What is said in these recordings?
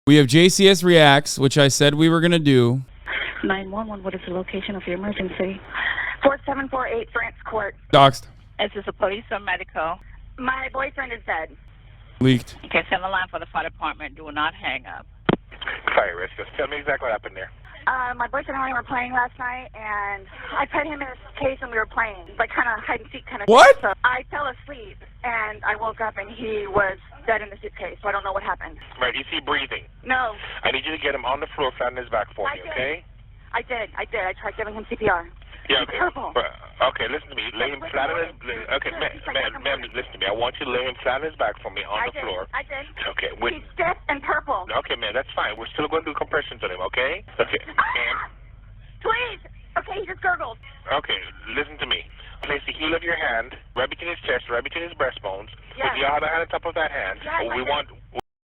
We have JCS Reacts, which I said we were going to do. 911, what is the location of your emergency? 4748 France Court. Doxed. Is this a police or medical? My boyfriend is dead. Leaked. Okay, send the line for the fire department. Do not hang up. Sorry, Rich. Just tell me exactly what happened there. My boyfriend and I were playing last night, and I put him in his case and we were playing, like kind of hide and seek kind of What? thing. So I fell asleep, and I woke up, and he was dead in the suitcase, so I don't know what happened. Right, is he breathing? No. I need you to get him on the floor, flat on his back for me, okay? I did. I tried giving him CPR. Yeah, He's okay. purple. Okay, listen to me. Lay him flat on his... Okay, ma'am, listen to me. I want you to lay him flat on his back for me on the floor. I did. Okay, He's stiff and purple. Okay, man, that's fine. We're still going to do compressions on him, okay? Okay, ma'am. Please. Okay, he just gurgled. Okay, listen to me. Place the heel of your hand right between his chest, right between his breastbones. Yeah. Put the other hand on top of that hand. Yeah,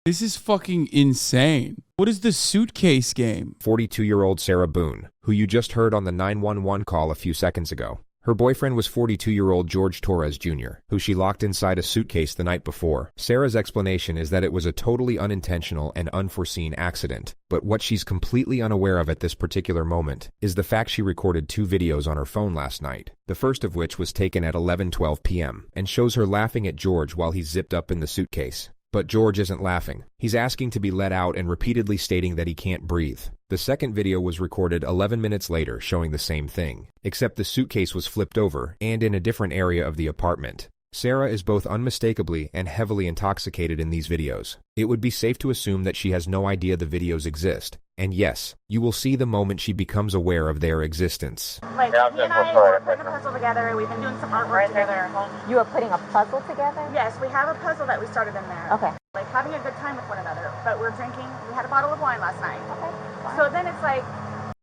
This is fucking insane. What is the suitcase game? 42-year-old Sarah Boone, who you just heard on the 911 call a few seconds ago. Her boyfriend was 42-year-old George Torres Jr., who she locked inside a suitcase the night before. Sarah's explanation is that it was a totally unintentional and unforeseen accident, but what she's completely unaware of at this particular moment is the fact she recorded 2 videos on her phone last night, the first of which was taken at 11:12 p.m. and shows her laughing at George while he's zipped up in the suitcase. But George isn't laughing. He's asking to be let out and repeatedly stating that he can't breathe. The second video was recorded 11 minutes later, showing the same thing, except the suitcase was flipped over and in a different area of the apartment. Sarah is both unmistakably and heavily intoxicated in these videos. It would be safe to assume that she has no idea the videos exist. And yes, you will see the moment she becomes aware of their existence. Like, he and I were putting a puzzle together. We've been doing some artwork together. You are putting a puzzle together? Yes, we have a puzzle that we started in there. Okay. Like having a good time with one another. But we're drinking. We had a bottle of wine last night. Okay. So then it's like...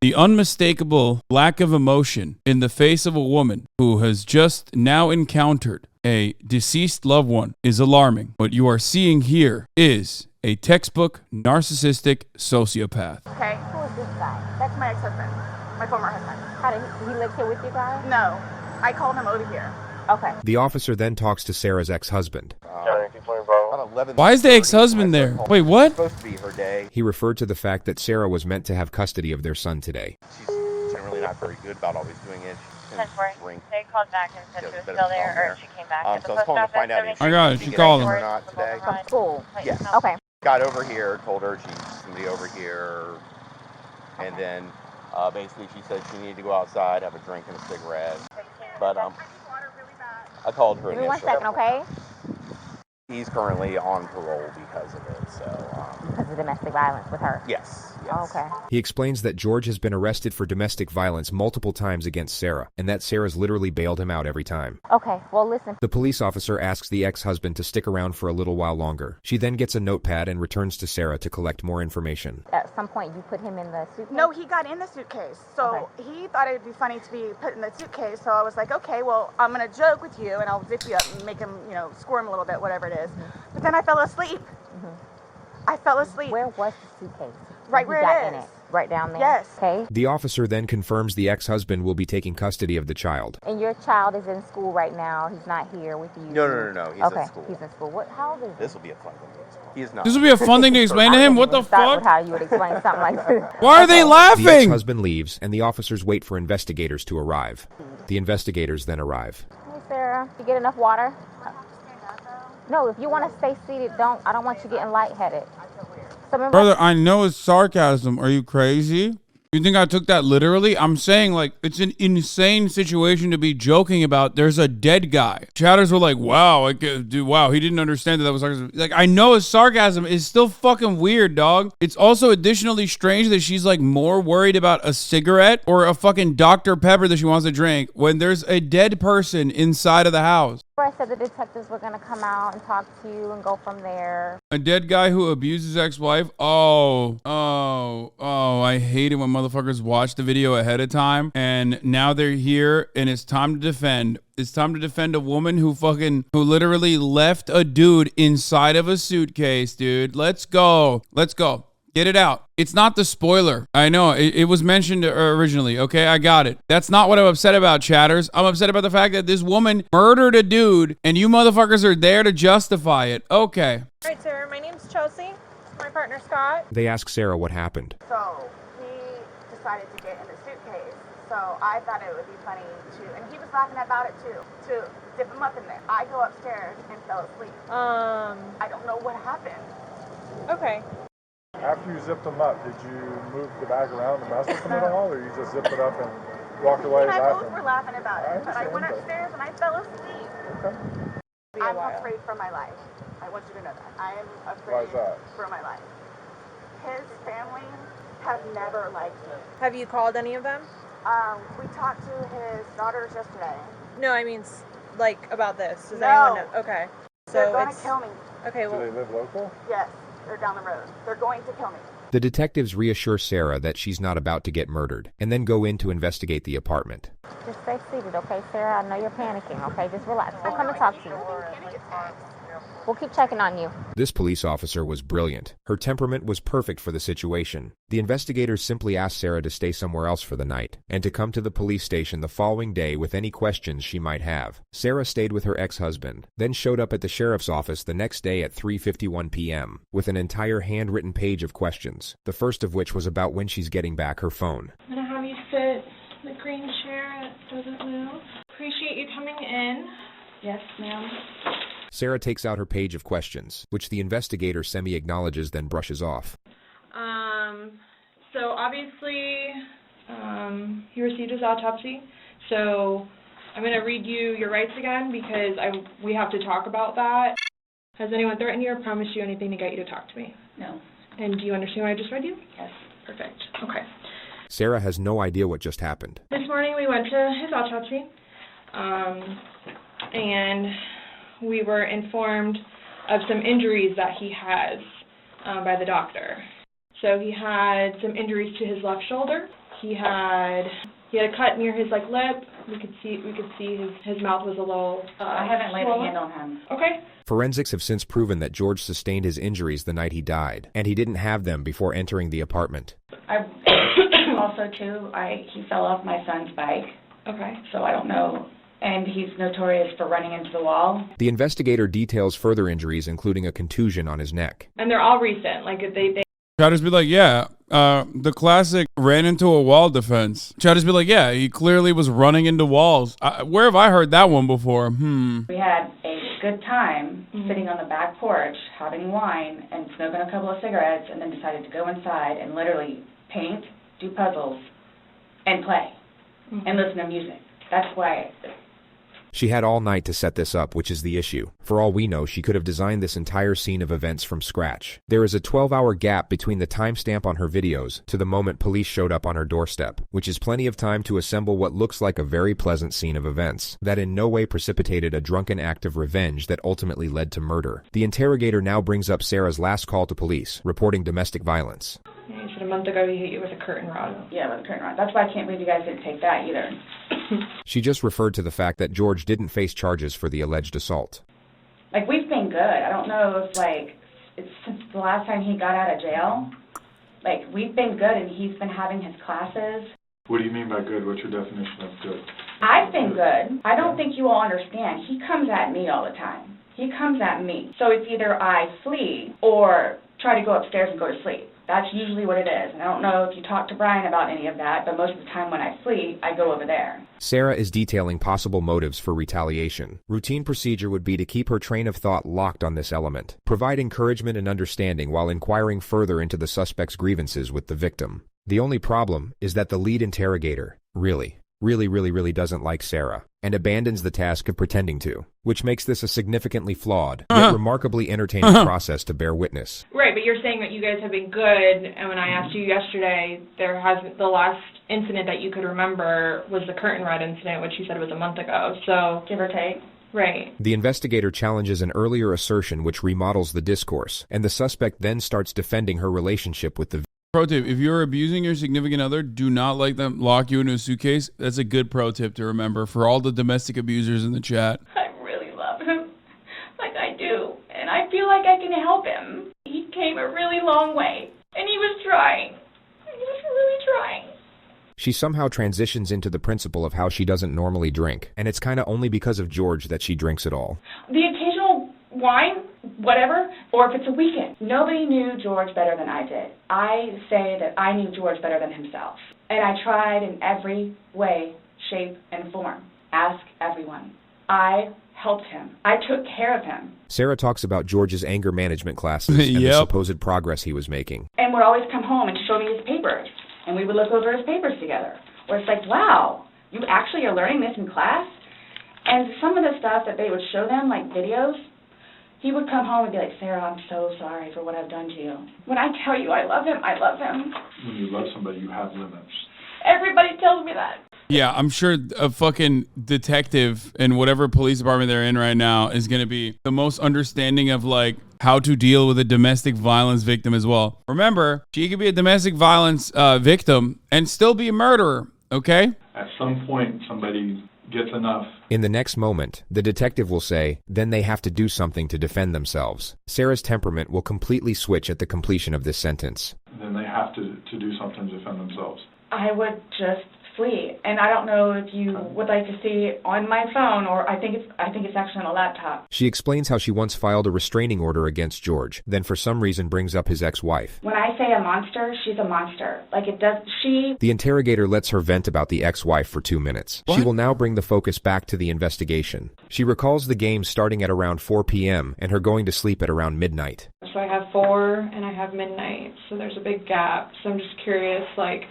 The unmistakable lack of emotion in the face of a woman who has just now encountered a deceased loved one is alarming. What you are seeing here is a textbook narcissistic sociopath. Okay. Who is this guy? That's my ex-husband. My former husband. How did he live here with you guys? No. I called him over here. Okay. The officer then talks to Sarah's ex-husband. Why is the ex-husband there? Wait, what? Supposed to be her day. He referred to the fact that Sarah was meant to have custody of their son today. She's generally not very good about always doing it. Drink. They called back and said she was still there, or she came back. So I was calling to find out if I got it. she She get called anything him. or not today. From school? Yes. Okay. Got over here, told her she's somebody over here, and then basically she said she needed to go outside, have a drink and a cigarette. But I called her Give me 1 initially. second, okay? He's currently on parole because of it, so... Because of domestic violence with her? Yes. Oh, okay. He explains that George has been arrested for domestic violence multiple times against Sarah, and that Sarah's literally bailed him out every time. Okay, well, listen. The police officer asks the ex-husband to stick around for a little while longer. She then gets a notepad and returns to Sarah to collect more information. At some point, you put him in the suitcase? No, he got in the suitcase. So he thought it would be funny to be put in the suitcase. So I was like, okay, well, I'm going to joke with you and I'll zip you up and make him, squirm a little bit, whatever it is. But then I fell asleep. I fell asleep. Where was the suitcase? Right where it is. Right down there? Yes. Okay. The officer then confirms the ex-husband will be taking custody of the child. And your child is in school right now. He's not here with you. No. He's okay. in school. He's in school. How old is he? This will be a fun thing to explain. He is not. This would be a fun thing to explain to him? What the Start with fuck? how you would explain something like this. Why are they The laughing? ex-husband leaves, and the officers wait for investigators to arrive. The investigators then arrive. Hey, Sarah, you get enough water? No, if you want to stay seated, I don't want you getting lightheaded. So remember, Brother, I know it's sarcasm. Are you crazy? You think I took that literally? I'm saying, like, it's an insane situation to be joking about. There's a dead guy. Chatters were like, wow, wow, he didn't understand that was sarcasm. Like, I know it's sarcasm. It's still fucking weird, dog. It's also additionally strange that she's, like, more worried about a cigarette or a fucking Dr. Pepper that she wants to drink when there's a dead person inside of the house. I said the detectives were going to come out and talk to you and go from there. A dead guy who abused his ex-wife? Oh, I hate it when motherfuckers watch the video ahead of time and now they're here and it's time to defend. It's time to defend a woman who literally left a dude inside of a suitcase, dude. Let's go. Get it out. It's not the spoiler. I know, it was mentioned originally, okay? I got it. That's not what I'm upset about, chatters. I'm upset about the fact that this woman murdered a dude and you motherfuckers are there to justify it. Okay. All right, sir. My name's Chelsea. My partner, Scott. They ask Sarah what happened. So he decided to get in the suitcase. So I thought it would be funny and he was laughing about it too, to dip him up in there. I go upstairs and fell asleep. I don't know what happened. Okay. After you zipped them up, did you move the bag around and mess with them at all, or you just zipped it up and walked away I laughing? both were laughing about it, but I went upstairs and I fell asleep. Okay. I'm afraid for my life. I want you to know that. I am Why afraid is that? for my life. His family have never liked me. Have you called any of them? We talked to his daughters yesterday. No, I mean, like, about this. Does No. anyone know? Okay. They're So going to it's kill me. okay. Well, Do they live local? Yes, they're down the road. They're going to kill me. The detectives reassure Sarah that she's not about to get murdered, and then go in to investigate the apartment. Just stay seated, okay, Sarah? I know you're panicking, okay? Just relax. We'll come and talk to you. We'll keep checking on you. This police officer was brilliant. Her temperament was perfect for the situation. The investigators simply asked Sarah to stay somewhere else for the night, and to come to the police station the following day with any questions she might have. Sarah stayed with her ex-husband, then showed up at the sheriff's office the next day at 3:51 p.m. with an entire handwritten page of questions, the first of which was about when she's getting back her phone. I'm going to have you sit in the green chair that doesn't move. Appreciate you coming in. Yes, ma'am. Sarah takes out her page of questions, which the investigator semi-acknowledges then brushes off. So obviously, he received his autopsy. So I'm going to read you your rights again because we have to talk about that. Has anyone threatened you or promised you anything to get you to talk to me? No. And do you understand what I just read you? Yes. Perfect. Okay. Sarah has no idea what just happened. This morning we went to his autopsy, and we were informed of some injuries that he has by the doctor. So he had some injuries to his left shoulder. He had a cut near his lip. We could see his mouth was a little I haven't laid a swollen. hand on him. Okay. Forensics have since proven that George sustained his injuries the night he died, and he didn't have them before entering the apartment. Also, too, he fell off my son's bike. Okay. So I don't know. And he's notorious for running into the wall. The investigator details further injuries, including a contusion on his neck. And they're all recent. Try to just be like, yeah, the classic ran into a wall defense. Try to just be like, yeah, he clearly was running into walls. Where have I heard that one before? We had a good time sitting on the back porch, having wine, and smoking a couple of cigarettes, and then decided to go inside and literally paint, do puzzles, and play, and listen to music. That's why. She had all night to set this up, which is the issue. For all we know, she could have designed this entire scene of events from scratch. There is a 12-hour gap between the timestamp on her videos to the moment police showed up on her doorstep, which is plenty of time to assemble what looks like a very pleasant scene of events that in no way precipitated a drunken act of revenge that ultimately led to murder. The interrogator now brings up Sarah's last call to police, reporting domestic violence. Yeah, you said a month ago he hit you with a curtain rod. Yeah, with a curtain rod. That's why I can't believe you guys didn't take that either. She just referred to the fact that George didn't face charges for the alleged assault. We've been good. I don't know if, it's since the last time he got out of jail. We've been good, and he's been having his classes. What do you mean by good? What's your definition of good? I've been good. I don't think you all understand. He comes at me all the time. He comes at me. So it's either I flee or try to go upstairs and go to sleep. That's usually what it is. And I don't know if you talked to Brian about any of that, but most of the time when I flee, I go over there. Sarah is detailing possible motives for retaliation. Routine procedure would be to keep her train of thought locked on this element, provide encouragement and understanding while inquiring further into the suspect's grievances with the victim. The only problem is that the lead interrogator really doesn't like Sarah, and abandons the task of pretending to, which makes this a significantly flawed, yet remarkably entertaining process to bear witness. Right, but you're saying that you guys have been good, and when I asked you yesterday, the last incident that you could remember was the curtain rod incident, which you said was a month ago, so... Give or take. Right. The investigator challenges an earlier assertion which remodels the discourse, and the suspect then starts defending her relationship with the Pro tip, if you're abusing your significant other, do not let them lock you into a suitcase. That's a good pro tip to remember for all the domestic abusers in the chat. I really love him. I do. And I feel like I can help him. He came a really long way. And he was trying. He was really trying. She somehow transitions into the principle of how she doesn't normally drink, and it's kinda only because of George that she drinks at all. The occasional wine, whatever, or if it's a weekend. Nobody knew George better than I did. I say that I knew George better than himself. And I tried in every way, shape, and form. Ask everyone. I helped him. I took care of him. Sarah talks about George's anger management classes and the supposed progress he was making. And would always come home and show me his papers. And we would look over his papers together. Where it's like, wow, you actually are learning this in class? And some of the stuff that they would show them, like videos, he would come home and be like, Sarah, I'm so sorry for what I've done to you. When I tell you I love him, I love him. When you love somebody, you have limits. Everybody tells me that. Yeah, I'm sure a fucking detective in whatever police department they're in right now is going to be the most understanding of like how to deal with a domestic violence victim as well. Remember, she could be a domestic violence victim and still be a murderer, okay? At some point, somebody gets enough. In the next moment, the detective will say, then they have to do something to defend themselves. Sarah's temperament will completely switch at the completion of this sentence. Then they have to do something to defend themselves. I would just flee. And I don't know if you would like to see it on my phone, or I think it's actually on a laptop. She explains how she once filed a restraining order against George, then for some reason brings up his ex-wife. When I say a monster, she's a monster. Like The interrogator lets her vent about the ex-wife for 2 minutes. What? She will now bring the focus back to the investigation. She recalls the game starting at around 4 p.m. and her going to sleep at around midnight. So I have 4 and I have midnight, so there's a big gap. So I'm just curious, like,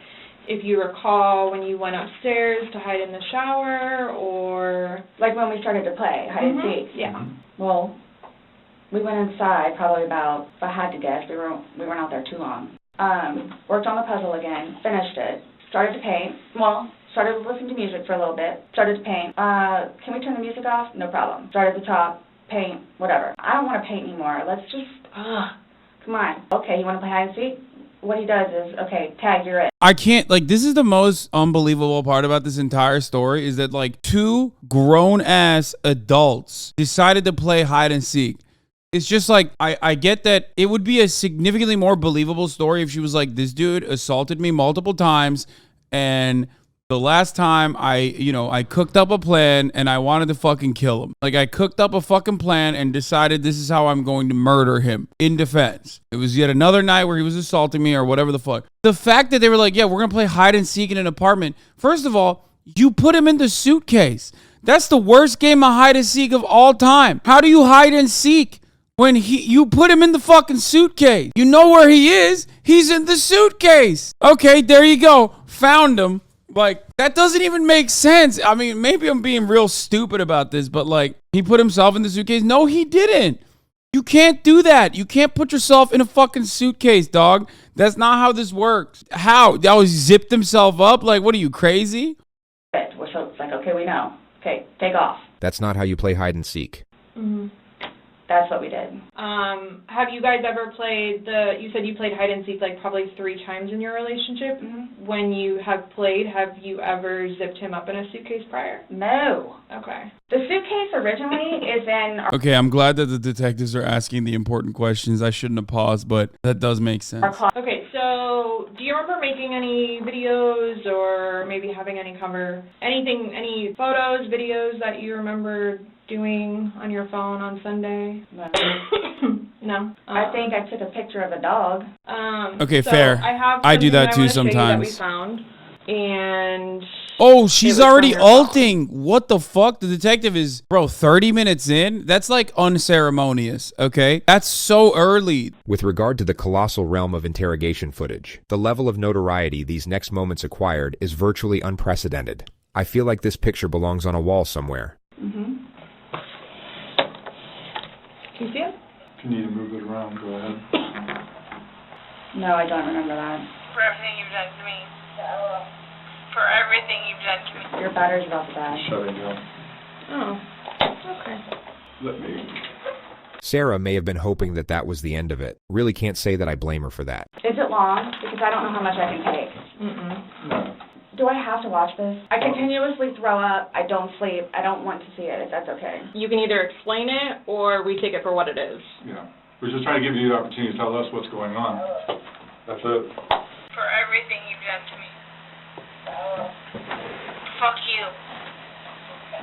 if you recall when you went upstairs to hide in the shower, or like when we started to play hide and seek. Yeah. Well, we went inside probably about, if I had to guess, we weren't out there too long. Worked on the puzzle again, finished it, started to paint. Well, started listening to music for a little bit, started to paint. Can we turn the music off? No problem. Started at the top, paint, whatever. I don't want to paint anymore. Let's just, come on. Okay, you want to play hide and seek? What he does is, okay, tag, you're it. I can't, like, this is the most unbelievable part about this entire story is that, like, 2 grown-ass adults decided to play hide and seek. It's just like, I get that it would be a significantly more believable story if she was like, this dude assaulted me multiple times, and the last time I cooked up a plan and I wanted to fucking kill him. Like, I cooked up a fucking plan and decided this is how I'm going to murder him in defense. It was yet another night where he was assaulting me or whatever the fuck. The fact that they were like, yeah, we're going to play hide and seek in an apartment. First of all, you put him in the suitcase. That's the worst game of hide and seek of all time. How do you hide and seek when you put him in the fucking suitcase? You know where he is. He's in the suitcase. Okay, there you go. Found him. Like, that doesn't even make sense. I mean, maybe I'm being real stupid about this, but like, he put himself in the suitcase. No, he didn't. You can't do that. You can't put yourself in a fucking suitcase, dog. That's not how this works. How? He always zipped himself up? Like, what are you, crazy? So it's like, okay, we know. Okay, take off. That's not how you play hide and seek. Mm-hmm. That's what we did. Have you guys ever played you said you played hide and seek like probably 3 times in your relationship. Mm-hmm. When you have played, have you ever zipped him up in a suitcase prior? No. Okay. The suitcase originally is in... Okay, I'm glad that the detectives are asking the important questions. I shouldn't have paused, but that does make sense. Okay, so do you remember making any videos or maybe having any photos, videos that you remember doing on your phone on Sunday? No. No? I think I took a picture of a dog. Okay, so fair. I do that too sometimes. That we found, and oh, she's already ulting. What the fuck? The detective is, bro, 30 minutes in? That's like unceremonious, okay? That's so early. With regard to the colossal realm of interrogation footage, the level of notoriety these next moments acquired is virtually unprecedented. I feel like this picture belongs on a wall somewhere. Mm-hmm. Can you see it? If you need to move it around, go ahead. No, I don't remember that. For everything you've done to me. For everything you've done to me. Your battery's about to die. Shutting down. Oh, okay. Let me... Sarah may have been hoping that that was the end of it. Really can't say that I blame her for that. Is it long? Because I don't know how much I can take. No. Do I have to watch this? I continuously throw up. I don't sleep. I don't want to see it, if that's okay. You can either explain it or we take it for what it is. Yeah. We're just trying to give you the opportunity to tell us what's going on. That's it. For everything you've done to me. Fuck you.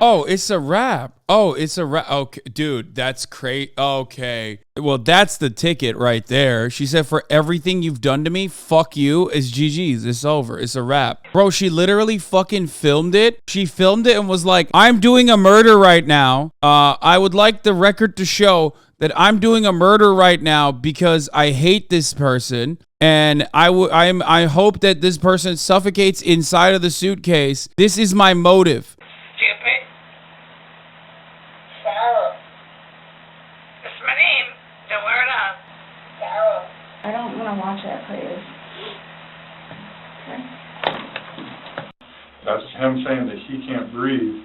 Oh, it's a wrap. Oh, it's a wrap. Okay, dude, that's crazy. Okay. Well, that's the ticket right there. She said, for everything you've done to me, fuck you. It's GG's. It's over. It's a wrap. Bro, she literally fucking filmed it. She filmed it and was like, I'm doing a murder right now. I would like the record to show that I'm doing a murder right now because I hate this person. And I hope that this person suffocates inside of the suitcase. This is my motive. Stupid. Sarah. That's my name. Don't wear it up. Sarah. I don't want to watch it, please. Okay. That's him saying that he can't breathe,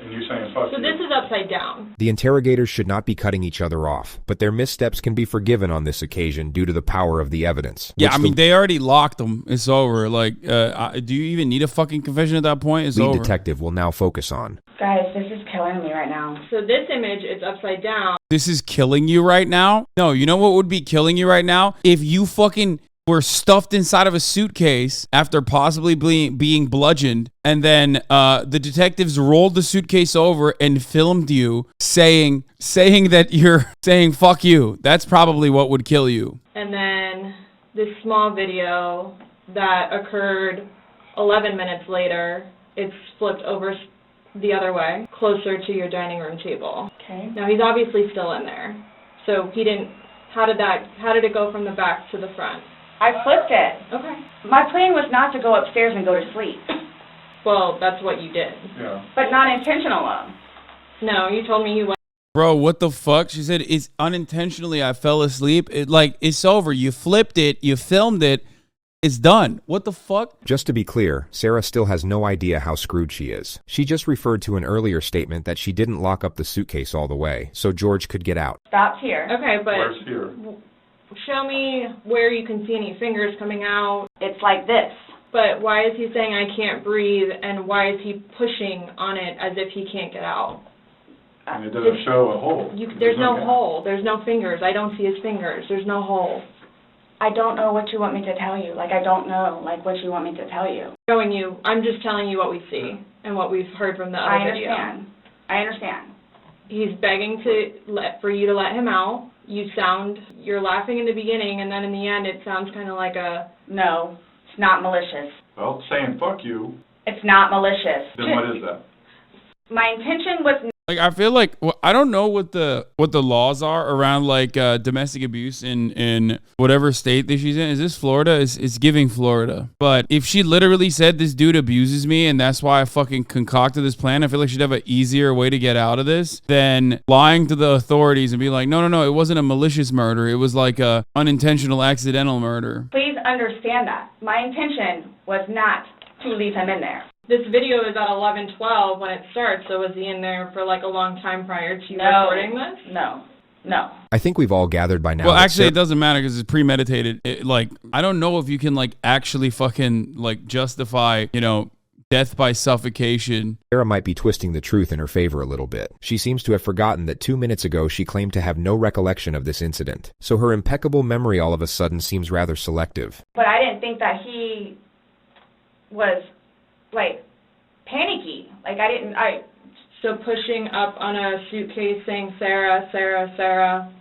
and you saying fuck you. So this is upside down. The interrogators should not be cutting each other off, but their missteps can be forgiven on this occasion due to the power of the evidence. Yeah, I mean, they already locked them. It's over. Like, do you even need a fucking confession at that point? It's lead over. detective will now focus on. Guys, this is killing me right now. So this image, it's upside down. This is killing you right now? No, you know what would be killing you right now? If you fucking were stuffed inside of a suitcase after possibly being bludgeoned, and then the detectives rolled the suitcase over and filmed you saying that you're saying fuck you. That's probably what would kill you. And then this small video that occurred 11 minutes later, it's flipped over the other way, closer to your dining room table. Okay. Now he's obviously still in there. So he didn't, how did it go from the back to the front? I flipped it. Okay. My plan was not to go upstairs and go to sleep. Well, that's what you did. Yeah. But not intentional. No, you told me you went. Bro, what the fuck? She said, it's unintentionally I fell asleep. It's over. You flipped it. You filmed it. It's done. What the fuck? Just to be clear, Sarah still has no idea how screwed she is. She just referred to an earlier statement that she didn't lock up the suitcase all the way, so George could get out. Stops here. Okay, but Where's here? show me where you can see any fingers coming out. It's like this. But why is he saying I can't breathe, and why is he pushing on it as if he can't get out? And it doesn't show a hole. There's no hole. There's no fingers. I don't see his fingers. There's no hole. I don't know what you want me to tell you. Like, I don't know, like, what you want me to tell you. Showing you. I'm just telling you what we see and what we've heard from the other video. I understand. He's begging for you to let him out. You're laughing in the beginning, and then in the end, it sounds kind of like a... No, it's not malicious. Well, saying fuck you. It's not malicious. Then what is that? My intention was... Like, I feel like, I don't know what the laws are around, like, domestic abuse in whatever state that she's in. Is this Florida? It's giving Florida. But if she literally said this dude abuses me and that's why I fucking concocted this plan, I feel like she'd have an easier way to get out of this than lying to the authorities and be like, no, it wasn't a malicious murder. It was like a unintentional, accidental murder. Please understand that. My intention was not to leave him in there. This video is at 11:12 when it starts, so was he in there for like a long time prior to recording this? No. I think we've all gathered by now. Well, actually, it doesn't matter because it's premeditated. I don't know if you can, like, actually fucking, like, justify, death by suffocation. Sarah might be twisting the truth in her favor a little bit. She seems to have forgotten that 2 minutes ago she claimed to have no recollection of this incident. So her impeccable memory all of a sudden seems rather selective. But I didn't think that he was... like, panicky. Like, So pushing up on a suitcase saying, Sarah, Sarah, Sarah,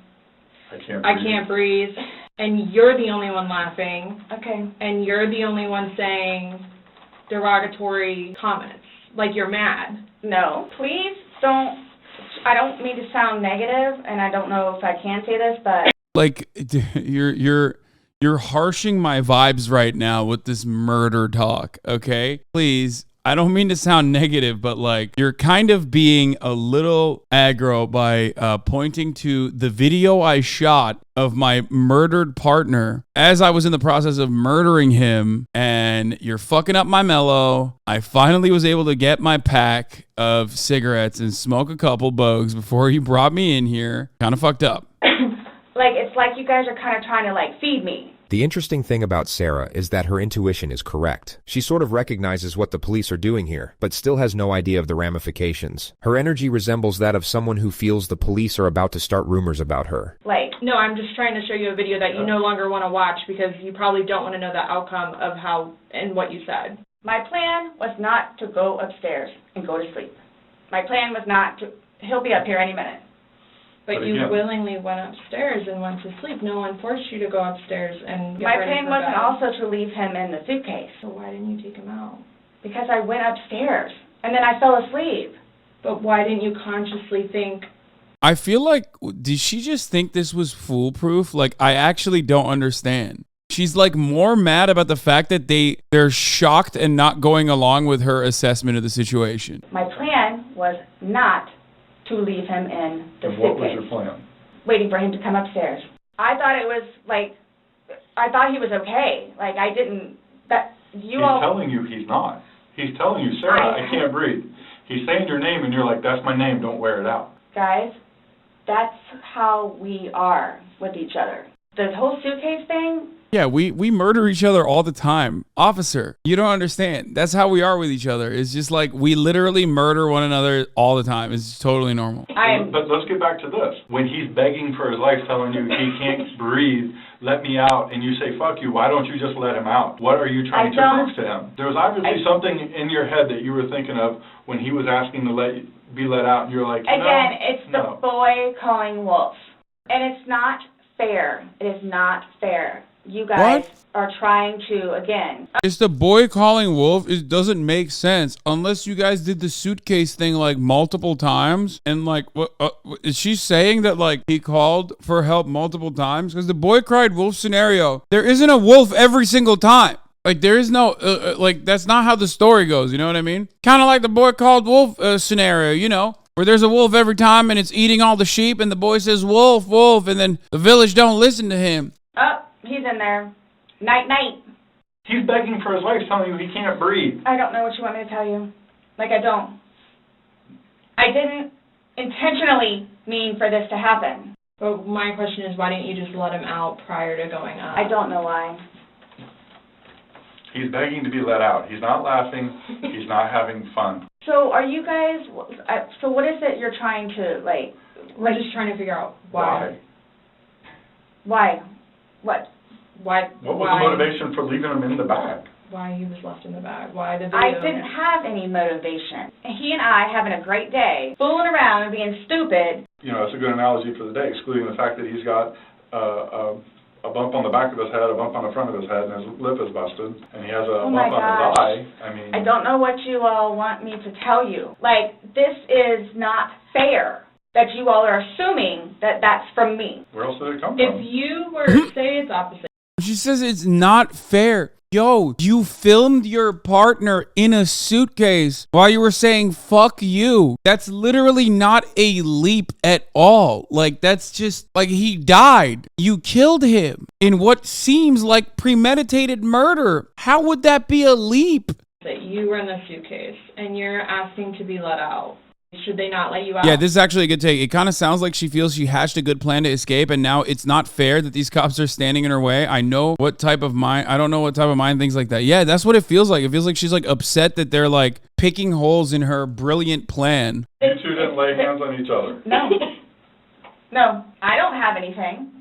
I can't breathe. And you're the only one laughing. Okay. And you're the only one saying derogatory comments. Like you're mad. No. Please don't, I don't mean to sound negative, and I don't know if I can say this, but... Like, you're harshing my vibes right now with this murder talk, okay? Please, I don't mean to sound negative, but like you're kind of being a little aggro by pointing to the video I shot of my murdered partner as I was in the process of murdering him, and you're fucking up my mellow. I finally was able to get my pack of cigarettes and smoke a couple bogues before you brought me in here. Kind of fucked up. Like, it's like you guys are kind of trying to, like, feed me. The interesting thing about Sarah is that her intuition is correct. She sort of recognizes what the police are doing here, but still has no idea of the ramifications. Her energy resembles that of someone who feels the police are about to start rumors about her. No, I'm just trying to show you a video that you no longer want to watch because you probably don't want to know the outcome of how and what you said. My plan was not to go upstairs and go to sleep. My plan was not to, he'll be up here any minute. But you willingly went upstairs and went to sleep. No one forced you to go upstairs and get My ready plan for wasn't bed. also to leave him in the suitcase. So why didn't you take him out? Because I went upstairs, and then I fell asleep. But why didn't you consciously think... I feel like, did she just think this was foolproof? Like, I actually don't understand. She's like more mad about the fact that they're shocked and not going along with her assessment of the situation. My plan was not to leave him in the suitcase. And what was your plan? Waiting for him to come upstairs. I thought it was like, I thought he was okay. Like, I didn't, that, you He's all... telling you he's not. He's telling you, Sarah, I can't breathe. He's saying your name and you're like, that's my name, don't wear it out. Guys, that's how we are with each other. The whole suitcase thing... Yeah, we murder each other all the time. Officer, you don't understand. That's how we are with each other. It's just like we literally murder one another all the time. It's totally normal. But let's get back to this. When he's begging for his life, telling you he can't breathe, let me out, and you say, fuck you, why don't you just let him out? What are you trying to prove to him? There was obviously something in your head that you were thinking of when he was asking to be let out, and you're like, Again, it's the boy calling wolf. And it's not fair. It is not fair. You guys are trying to, again... It's the boy calling wolf. It doesn't make sense unless you guys did the suitcase thing like multiple times. And like, what is she saying that like he called for help multiple times? Because the boy cried wolf scenario, there isn't a wolf every single time. Like there is no, like that's not how the story goes. You know what I mean? Kind of like the boy called wolf scenario, you know? Where there's a wolf every time and it's eating all the sheep and the boy says wolf, wolf, and then the village don't listen to him. Oh, he's in there. Night, night. He's begging for his life, telling you he can't breathe. I don't know what you want me to tell you. Like, I don't. I didn't intentionally mean for this to happen. But my question is, why didn't you just let him out prior to going up? I don't know why. He's begging to be let out. He's not laughing. He's not having fun. So are you guys, so what is it you're trying to, like... We're just trying to figure out why. Why? What? Why? What was the motivation for leaving him in the bag? Why he was left in the bag? Why the video? I didn't have any motivation. He and I having a great day, fooling around and being stupid. You know, it's a good analogy for the day, excluding the fact that he's got a bump on the back of his head, a bump on the front of his head, and his lip is busted, and he has a bump on his eye. I mean... I don't know what you all want me to tell you. Like, this is not fair that you all are assuming that that's from me. Where else did it come from? If you were to say it's opposite. She says it's not fair. Yo, you filmed your partner in a suitcase while you were saying fuck you. That's literally not a leap at all. Like, that's just like he died. You killed him in what seems like premeditated murder. How would that be a leap? That you were in the suitcase and you're asking to be let out. Should they not let you out? Yeah, this is actually a good take. It kind of sounds like she feels she hatched a good plan to escape, and now it's not fair that these cops are standing in her way. I know what type of mind, I don't know what type of mind thinks like that. Yeah, that's what it feels like. It feels like she's like upset that they're like picking holes in her brilliant plan. You two didn't lay hands on each other. No. No, I don't have anything.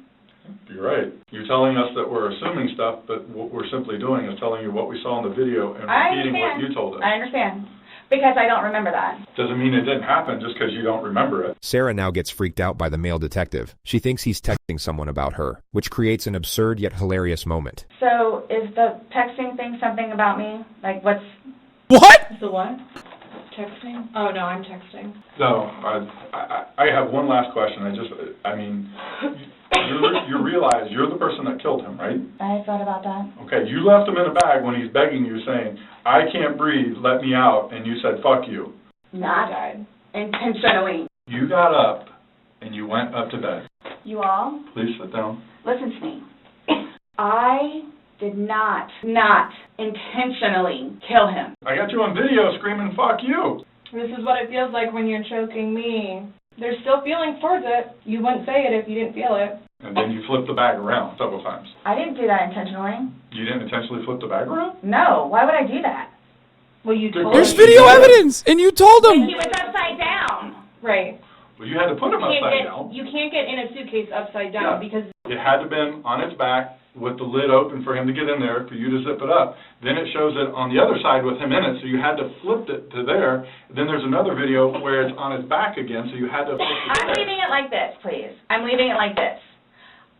You're right. You're telling us that we're assuming stuff, but what we're simply doing is telling you what we saw in the video and repeating what you told us. I understand. Because I don't remember that. Doesn't mean it didn't happen just because you don't remember it. Sarah now gets freaked out by the male detective. She thinks he's texting someone about her, which creates an absurd yet hilarious moment. So is the texting thing something about me? Like what's... What? The what? Texting? Oh, no, I'm texting. No, I have one last question. You realize you're the person that killed him, right? I thought about that. Okay, you left him in a bag when he's begging you, saying, I can't breathe, let me out, and you said, fuck you. Not intentionally. You got up, and you went up to bed. You all? Please sit down. Listen to me. I did not intentionally kill him. I got you on video screaming, fuck you. This is what it feels like when you're choking me. There's still feelings towards it. You wouldn't say it if you didn't feel it. And then you flipped the bag around several times. I didn't do that intentionally. You didn't intentionally flip the bag around? No. Why would I do that? Well, you told There's video evidence, and you told him. He was upside down. Right. Well, you had to put him upside down. You can't get in a suitcase upside down because... It had to have been on its back, with the lid open for him to get in there, for you to zip it up. Then it shows it on the other side with him in it, so you had to flip it to there. Then there's another video where it's on his back again, so you had to flip it to I'm there. leaving it like this, please. I'm leaving it like this.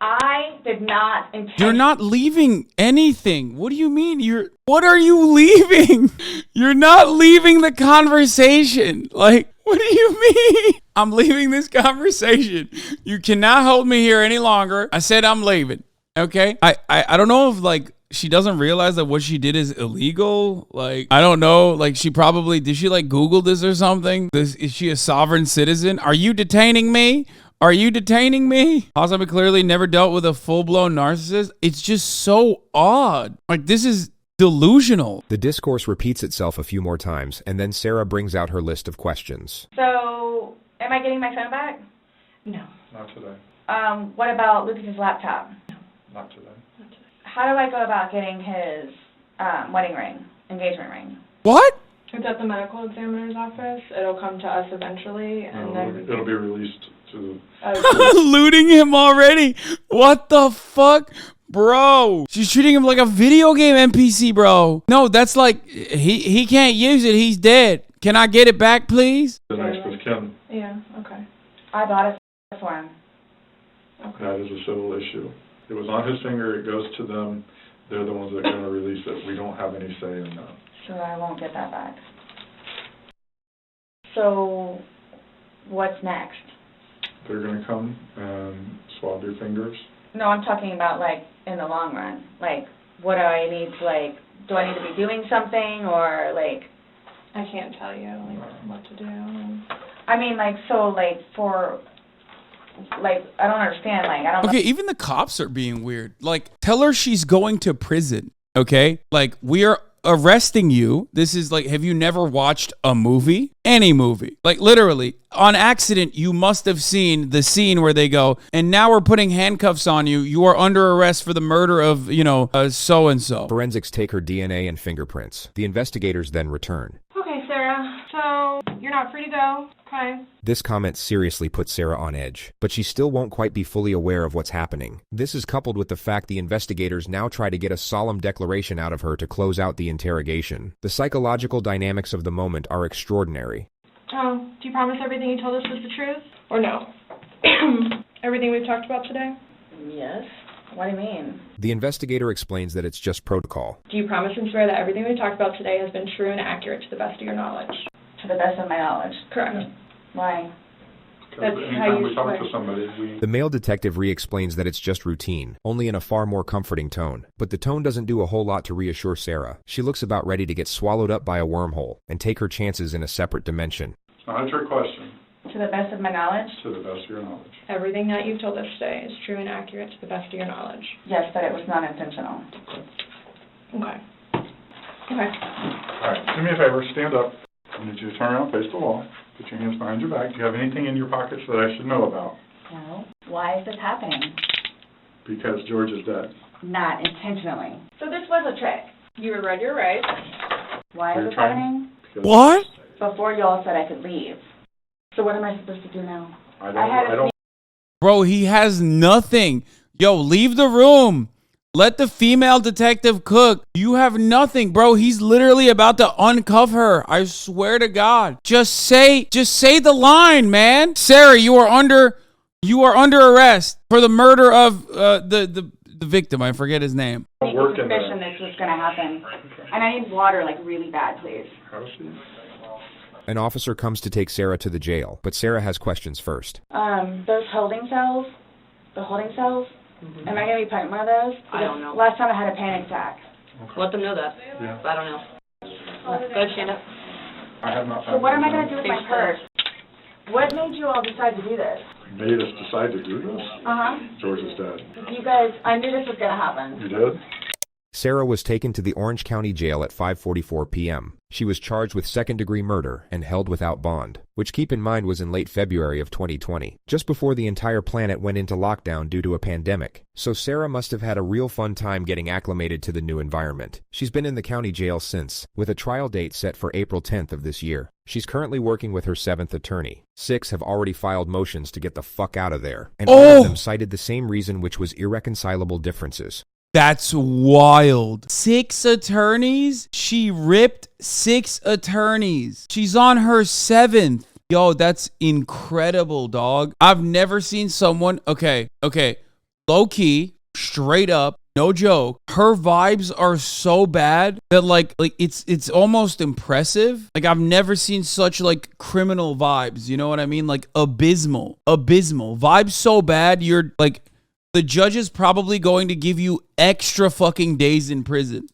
I did not intend. You're not leaving anything. What do you mean? What are you leaving? You're not leaving the conversation. Like, what do you mean? I'm leaving this conversation. You cannot hold me here any longer. I said I'm leaving. Okay? I don't know if, like, she doesn't realize that what she did is illegal. Like, I don't know. Like, did she, like, Google this or something? Is she a sovereign citizen? Are you detaining me? Are you detaining me? HasanAbi clearly never dealt with a full-blown narcissist. It's just so odd. Like, this is delusional. The discourse repeats itself a few more times, and then Sarah brings out her list of questions. So, am I getting my phone back? No. Not today. What about Lucas's laptop? Not today. How do I go about getting his wedding ring, engagement ring? What? It's at the medical examiner's office. It'll come to us eventually, and then It'll be released to looting him already. What the fuck? Bro, she's treating him like a video game NPC, bro. No, that's like, he can't use it. He's dead. Can I get it back, please? the next of kin. yeah, okay. I bought it for him. That is a civil issue. It was on his finger. It goes to them. They're the ones that are going to release it. We don't have any say in that. So I won't get that back. So, what's next? They're going to come and swab your fingers. No, I'm talking about, like, in the long run. Like, what do I need to, like, do I need to be doing something, or, like... I can't tell you, like, what to do. I mean, like, so, like, for... Like, I don't understand, like, I don't Okay, even the cops are being weird. Like, tell her she's going to prison, okay? Like, we are arresting you. This is like, have you never watched a movie? Any movie. Like, literally, on accident, you must have seen the scene where they go, and now we're putting handcuffs on you. You are under arrest for the murder of, so-and-so. Forensics take her DNA and fingerprints. The investigators then return. Okay, Sarah, so you're not free to go, okay? This comment seriously puts Sarah on edge, but she still won't quite be fully aware of what's happening. This is coupled with the fact the investigators now try to get a solemn declaration out of her to close out the interrogation. The psychological dynamics of the moment are extraordinary. Oh, do you promise everything you told us was the truth? Or no? Everything we've talked about today? Yes. What do you mean? The investigator explains that it's just protocol. Do you promise and swear that everything we've talked about today has been true and accurate to the best of your knowledge? To the best of my knowledge. Correct. Why? That's how Anytime you we talk swear. to somebody, The male detective re-explains that it's just routine, only in a far more comforting tone. But the tone doesn't do a whole lot to reassure Sarah. She looks about ready to get swallowed up by a wormhole and take her chances in a separate dimension. It's not a trick question. To the best of my knowledge? To the best of your knowledge. Everything that you've told us today is true and accurate to the best of your knowledge. Yes, but it was not intentional. Okay. Okay. All right, do me a favor, stand up. I need you to turn around, face the wall. Put your hands behind your back. Do you have anything in your pockets that I should know about? No. Why is this happening? Because George is dead. Not intentionally. So this was a trick. You were read your rights. Why Are is you this trying? happening? Because What? Before y'all said I could leave. So what am I supposed to do now? I had a don't. Bro, he has nothing. Yo, leave the room. Let the female detective cook. You have nothing, bro. He's literally about to uncuff her. I swear to God. Just say the line, man. Sarah, you are under arrest for the murder of the victim. I forget his name. I need Work in there. suspicion this was going to happen. And I need water, like, really bad, please. How's she? An officer comes to take Sarah to the jail, but Sarah has questions first. Those holding cells, the holding cells, am I going to be put in one of those? I don't know. Last time I had a panic attack. Let them know that. Yeah. I don't know. Go ahead, stand up. I have not So found what am I anything. going to do with my purse? What made you all decide to do this? Made us decide to do this? Uh-huh. George is dead. You guys, I knew this was going to happen. You did? Sarah was taken to the Orange County Jail at 5:44 p.m. She was charged with second-degree murder and held without bond, which keep in mind was in late February of 2020, just before the entire planet went into lockdown due to a pandemic. So Sarah must have had a real fun time getting acclimated to the new environment. She's been in the county jail since, with a trial date set for April 10th of this year. She's currently working with her 7th attorney. 6 have already filed motions to get the fuck out of there, and all of them cited the same reason, which was irreconcilable differences. That's wild. 6 attorneys? She ripped 6 attorneys. She's on her 7th. Yo, that's incredible, dog. I've never seen someone. Okay. Low key, straight up, no joke. Her vibes are so bad that like it's almost impressive. Like I've never seen such like criminal vibes. You know what I mean? Like abysmal vibes so bad. You're like, the judge is probably going to give you extra fucking days in prison.